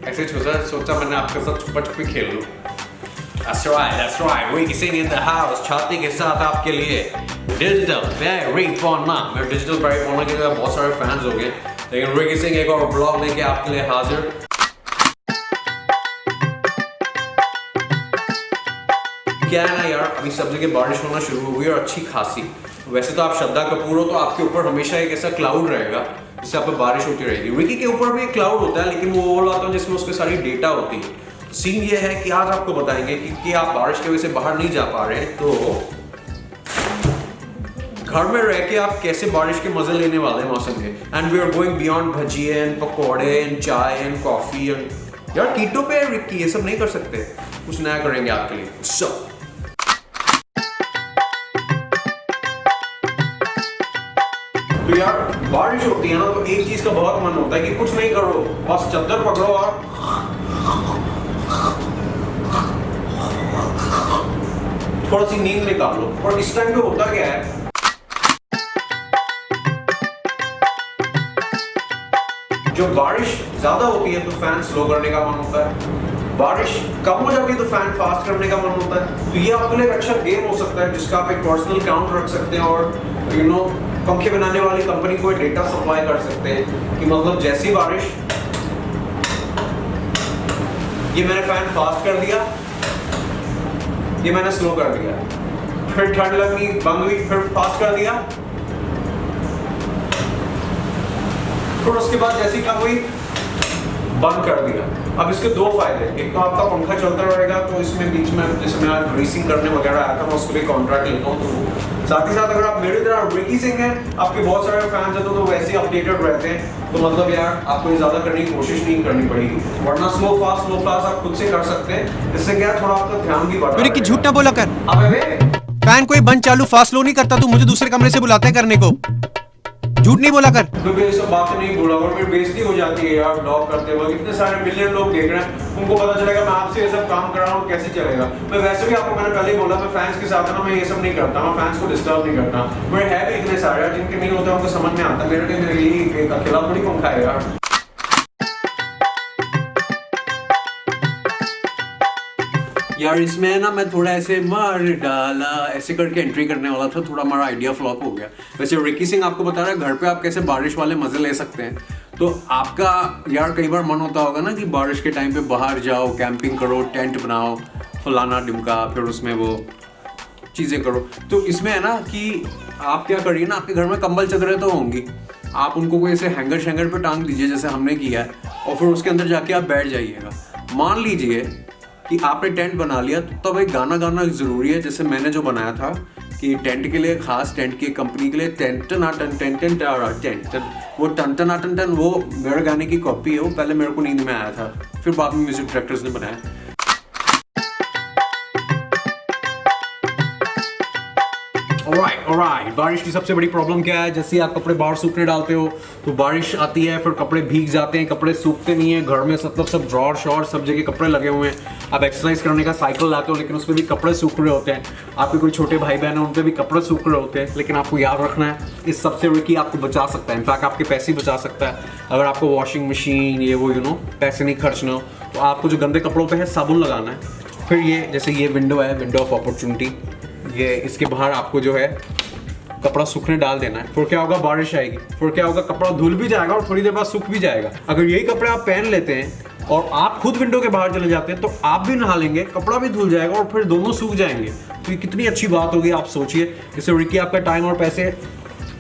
ऐसे सोचा मैंने आपके साथ छुपा छुपी खेल लूँ। That's right. Ricky Singh in the house, छाती के साथ आपके लिए डिजिटल very fun ना। मेरे डिजिटल very fun के लिए बहुत सारे फैंस हो गए, लेकिन रिकी सिंह एक और ब्लॉग लेके आपके लिए हाजिर। क्या है ना यार, अभी सब जगह बारिश होना शुरू हो गई और अच्छी खासी। वैसे तो आप श्रद्धा कपूर हो तो आपके ऊपर हमेशा एक ऐसा क्लाउड रहेगा जिससे आप पे बारिश होती रहेगी। रिकी के ऊपर भी एक क्लाउड होता है, लेकिन वो वाला आता है जिसमें उसके सारी डेटा होती है। सीन ये है कि आज आपको बताएंगे कि आप बारिश की वजह से बाहर नहीं जा पा रहे हैं, तो घर में रह के आप कैसे बारिश के मजे लेने वाले हैं मौसम के। And we are going beyond bhajiye and pakode and chai and coffee and यार कीटो पे रिकी ये सब नहीं कर सकते, कुछ नया करेंगे आपके लिए। सो तो यार बारिश होती है ना, तो एक चीज का बहुत मन होता है कि कुछ नहीं करो, बस चद्दर पकड़ो और थोड़ा सी नींद निकाल लो। और इस टाइम पे होता क्या है, जब बारिश ज्यादा होती है तो फैन स्लो करने का मन होता है, बारिश कम हो जाती है तो फैन फास्ट करने का मन होता है। तो ये आपके लिए एक अच्छा गेम हो सकता है जिसका आप एक पर्सनल काउंट रख सकते हैं और पंखे बनाने वाली कंपनी को डेटा सप्लाई कर सकते हैं कि मतलब जैसी बारिश, ये मैंने फैन फास्ट कर दिया, ये मैंने स्लो कर दिया, फिर ठंड लगनी बंद हुई, फिर फास्ट कर दिया, फिर उसके बाद जैसी कम हुई बंद कर दिया। अब इसके दो फायदे, एक तो आपका पंखा चलता रहेगा, तो इसमें बीच में जैसे मैं ग्रीसिंग करने वगैरह आया था, मैं उसके लिए कॉन्ट्रैक्ट लेता हूँ, तो साथ ही साथ अगर आप मेरी तरह रिकी सिंह हैं, आपके बहुत सारे फैंस हैं तो वैसे ही अपडेटेड रहते हैं, तो मतलब यार आपको ये ज्यादा करने की कोशिश नहीं करनी पड़ेगी, वरना स्लो फास्ट आप खुद से कर सकते हैं। इससे क्या थोड़ा आपका ध्यान भी बढ़ता है। रिकी झूठ ना बोला कर, अबे फैन कोई बंद चालू फास्ट स्लो नहीं करता, तू मुझे दूसरे कमरे से बुलाता है करने को, झूठ नहीं बोला कर। तो ये सब बातें नहीं बोला और फिर बेइज्जती हो जाती है यार ब्लॉग करते वक्त। इतने सारे मिलियन लोग देख रहे हैं, उनको पता चलेगा मैं आपसे ये सब काम कर रहा हूँ, कैसे चलेगा। मैं वैसे भी आपको मैंने पहले ही बोला, मैं फैंस के साथ ना मैं ये सब नहीं करता, मैं फैंस को डिस्टर्ब नहीं करता। मेरे है भी इतने सारे जिनके नहीं होते, उनको समझ में आता, मेरे लिए एक अकेला थोड़ी पंखा है यार। यार इसमें ना मैं थोड़ा ऐसे मार डाला ऐसे करके एंट्री करने वाला था, थोड़ा हमारा आइडिया फ्लॉप हो गया। वैसे रिकी सिंह आपको बता रहा है घर पे आप कैसे बारिश वाले मजे ले सकते हैं। तो आपका यार कई बार मन होता होगा ना कि बारिश के टाइम पे बाहर जाओ, कैंपिंग करो, टेंट बनाओ, फलाना डिमका, फिर उसमें वो चीज़ें करो। तो इसमें है ना कि आप क्या करिए ना, आपके घर में कंबल चादरें तो होंगी, आप उनको कोई ऐसे हैंगर शैंगर पे टांग दीजिए जैसे हमने किया है, और फिर उसके अंदर जाके आप बैठ जाइएगा। मान लीजिए कि आपने टेंट बना लिया, तो तब एक गाना गाना ज़रूरी है, जैसे मैंने जो बनाया था कि टेंट के लिए, खास टेंट की कंपनी के लिए, टेंट वो टन वो मेरे गाने की कॉपी है, वो पहले मेरे को नींद में आया था, फिर बाद में म्यूजिक डायरेक्टर्स ने बनाया। Alright, बारिश की सबसे बड़ी प्रॉब्लम क्या है, जैसे आप कपड़े बाहर सूखने डालते हो तो बारिश आती है, फिर कपड़े भीग जाते हैं, कपड़े सूखते नहीं है। घर में मतलब सब ड्रॉर शॉर सब जगह कपड़े लगे हुए हैं, आप एक्सरसाइज करने का साइकिल लाते हो लेकिन उसमें भी कपड़े सूख रहे होते हैं। आपके कोई छोटे भाई बहन है, उन पर भी कपड़े सूख रहे होते हैं, लेकिन आपको याद रखना है इस सबसे रिकी आपको बचा सकता है, इनफैक्ट आपके पैसे बचा सकता है। अगर आपको वॉशिंग मशीन ये वो पैसे नहीं खर्चना हो, तो आपको जो गंदे कपड़ों पर है साबुन लगाना है। फिर ये जैसे ये विंडो है, विंडो ऑफ अपॉर्चुनिटी, ये इसके बाहर आपको जो है कपड़ा सूखने डाल देना है। फिर क्या होगा, बारिश आएगी, फिर क्या होगा, कपड़ा धुल भी जाएगा और थोड़ी देर बाद सूख भी जाएगा। अगर यही कपड़े आप पहन लेते हैं और आप खुद विंडो के बाहर चले जाते हैं, तो आप भी नहा लेंगे, कपड़ा भी धुल जाएगा और फिर दोनों सूख जाएंगे। तो ये कितनी अच्छी बात होगी, आप सोचिए। इससे रिकी आपका टाइम और पैसे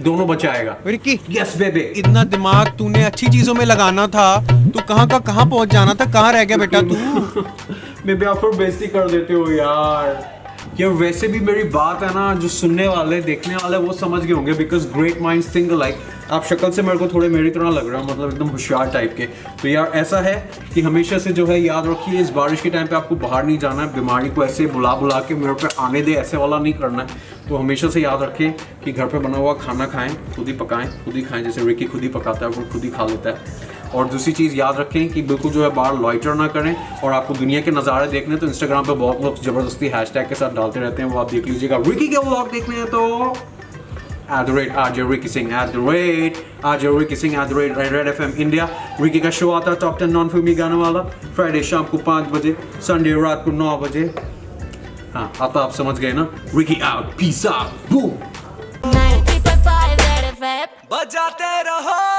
दोनों बचाएगा। रिकी यस बेबी, इतना दिमाग तूने अच्छी चीजों में लगाना था, तू कहाँ का कहाँ पहुंच जाना था, कहाँ रह गया बेटा तू। बेबी आप फिर बेइज्जती कर देते हो यार। वैसे भी मेरी बात है ना, जो सुनने वाले देखने वाले वो समझ गए होंगे, because great minds think alike. आप शक्ल से मेरे को थोड़े मेरी तरह लग रहा है, मतलब एकदम होशियार टाइप के। तो यार ऐसा है कि हमेशा से जो है याद रखिए, इस बारिश के टाइम पे आपको बाहर नहीं जाना है, बीमारी को ऐसे बुला बुला के मेरे पे आने दे ऐसे वाला नहीं करना है। तो हमेशा से याद रखें कि घर पे बना हुआ खाना खाएं, खुद ही पकाएं, खुद ही खाएं, जैसे रिकी खुद ही पकाता है, वो खुद ही खा लेता है। और दूसरी चीज़ याद रखें कि बिल्कुल जो है बाहर लॉइटर ना करें, और आपको दुनिया के नज़ारे देखने तो इंस्टाग्राम पे बहुत लोग ज़बरदस्ती हैशटैग के साथ डालते रहते हैं, वो आप देख लीजिएगा। रिकी के व्लॉग देखने हैं तो @RJ Ricky Singh, @RJ Ricky Singh, @Red FM India। Ricky का शो आता है टॉप 10 नॉन फिल्मी गानों वाला, फ्राइडे शाम को 5 बजे, संडे रात को 9 बजे। हाँ, अब आप समझ गए ना। Ricky out, peace out, boom. 90.5 Red FM बजाते रहो